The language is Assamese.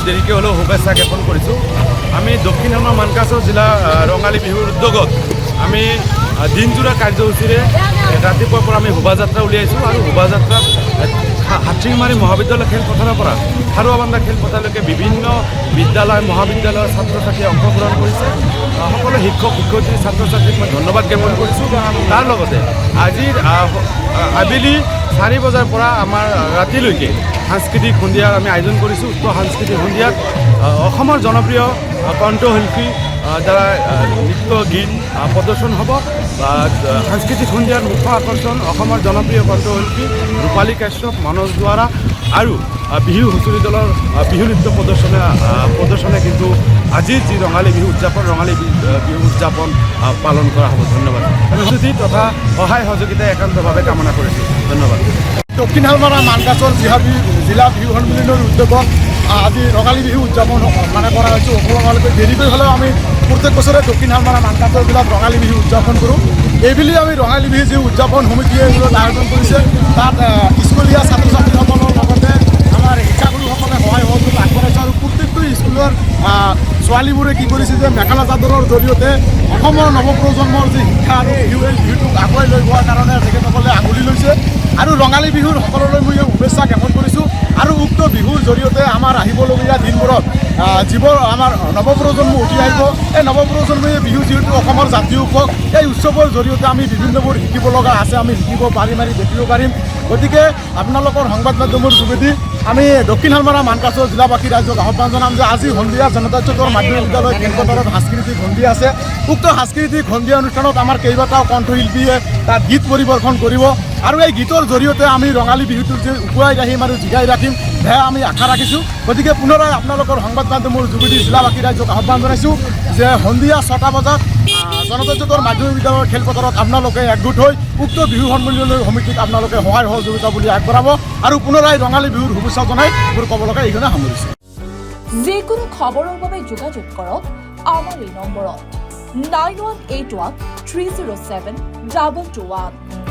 দেৰিকৈ হ'লেও শুভেচ্ছা জ্ঞাপন কৰিছোঁ। আমি দক্ষিণ শালমাৰা মানকাচৰ জিলা ৰঙালী বিহুৰ উদ্যোগত আমি দিনজোৰা কাৰ্যসূচীৰে ৰাতিপুৱাৰ পৰা আমি শোভাযাত্ৰা উলিয়াইছোঁ আৰু শোভাযাত্ৰাত হাতীমাৰী মহাবিদ্যালয় খেলপথাৰৰ পৰা খাৰুৱাবান্ধা খেলপথাৰলৈকে বিভিন্ন বিদ্যালয় মহাবিদ্যালয়ৰ ছাত্ৰ ছাত্ৰীয়ে অংশগ্ৰহণ কৰিছে। সকলো শিক্ষক শিক্ষয়িত্ৰী ছাত্ৰ ছাত্ৰীক মই ধন্যবাদ জ্ঞাপন কৰিছোঁ। তাৰ লগতে আজিৰ আবেলি 4 বজাৰ পৰা আমাৰ ৰাতিলৈকে সাংস্কৃতিক সন্ধিয়াৰ আমি আয়োজন কৰিছোঁ। উক্ত সাংস্কৃতিক সন্ধিয়াত অসমৰ জনপ্ৰিয় কণ্ঠশিল্পী দ্বাৰা নৃত্য গীত প্ৰদৰ্শন হ'ব। সাংস্কৃতিক সন্ধিয়াৰ মুখ্য আকৰ্ষণ অসমৰ জনপ্ৰিয় কণ্ঠশিল্পী ৰূপালী কাশ্যপ, মনোজ দুৱাৰা আৰু বিহু হুঁচৰি দলৰ বিহু নৃত্য প্ৰদৰ্শনে কিন্তু আজিৰ যি ৰঙালী বিহু উদযাপন পালন কৰা হ'ব। ধন্যবাদ। অনুভূতি তথা সহায় সহযোগিতা একান্তভাৱে কামনা কৰিছোঁ। ধন্যবাদ। দক্ষিণ শালমাৰা মানকাচৰ জিলা বিহু সন্মিলনৰ উদ্যোগত আজি ৰঙালী বিহু উদযাপন কৰা হৈছে। অসমলৈকে দেৰিকৈ হ'লেও আমি প্ৰত্যেক বছৰে দক্ষিণ শালমাৰা মানকাচৰ জিলাত ৰঙালী বিহু উদযাপন কৰোঁ। এইবুলি আমি ৰঙালী বিহু যি উদযাপন সমিতিয়ে আয়োজন কৰিছে, তাত স্কুলীয়া ছাত্ৰ ছাত্ৰীসকলৰ লগতে আমাৰ শিক্ষাগুৰুসকলে সহায় সহযোগ আগবঢ়াইছে আৰু প্ৰত্যেকটো স্কুলৰ ছোৱালীবোৰে কি কৰিছে যে মেখেলা চাদৰৰ জৰিয়তে অসমৰ নৱপ্ৰজন্মৰ যি শিক্ষা আৰু বিহুটোক আগুৱাই লৈ যোৱাৰ কাৰণে তেখেতসকলে আঙুলি লৈছে আৰু ৰঙালী বিহুৰ সকলোলৈ মই শুভেচ্ছা জ্ঞাপন কৰিছোঁ। আৰু উক্ত বিহুৰ জৰিয়তে আমাৰ আহিবলগীয়া দিনবোৰত যিবোৰ আমাৰ নৱপ্ৰজন্ম উঠি আহিব, এই নৱপ্ৰজন্মই বিহু যিহেতু অসমৰ জাতীয় উৎসৱ, এই উৎসৱৰ জৰিয়তে আমি বিভিন্নবোৰ শিকিব লগা আছে, আমি শিকিব পাৰিম আৰু দেখিব পাৰিম। গতিকে আপোনালোকৰ সংবাদ মাধ্যমৰ যোগেদি আমি দক্ষিণ শালমাৰা মানকাচৰ জিলাবাসী ৰাইজক আহ্বান জনাম যে আজি সন্ধিয়া জনতা চৌকৰ মাধ্যমিক বিদ্যালয় খেলপথাৰত সাংস্কৃতিক সন্ধিয়া আছে। উক্ত সাংস্কৃতিক সন্ধিয়া অনুষ্ঠানত আমাৰ কেইবাটাও কণ্ঠশিল্পীয়ে তাত গীত পৰিৱেশন কৰিব আৰু এই গীতৰ জৰিয়তে আমি ৰঙালী বিহুটোক যে উকুৱাই ৰাখিম আৰু জিগাই ৰাখিম সেয়া আমি আশা ৰাখিছোঁ। গতিকে পুনৰাই আপোনালোকৰ সংবাদ মাধ্যমৰ যোগেদি জিলাবাসী ৰাইজক আহ্বান জনাইছোঁ যে সন্ধিয়া 6টা বজাত জনতা চৌকৰ মাধ্যমিক বিদ্যালয়ৰ খেলপথাৰত আপোনালোকে একগোট হৈ উক্ত বিহু সন্মিলনৰ সমিতিক আপোনালোকে সহায় সহযোগিতা বুলি আগবঢ়াব আৰু পুনৰাই ৰঙালী বিহুৰ শুভেচ্ছা জনাই মোৰ ক'ব লগা এইখনে সামৰিছোঁ। যিকোনো খবৰৰ বাবে যোগাযোগ কৰক আমাৰ এই নম্বৰত 9181 307 2221।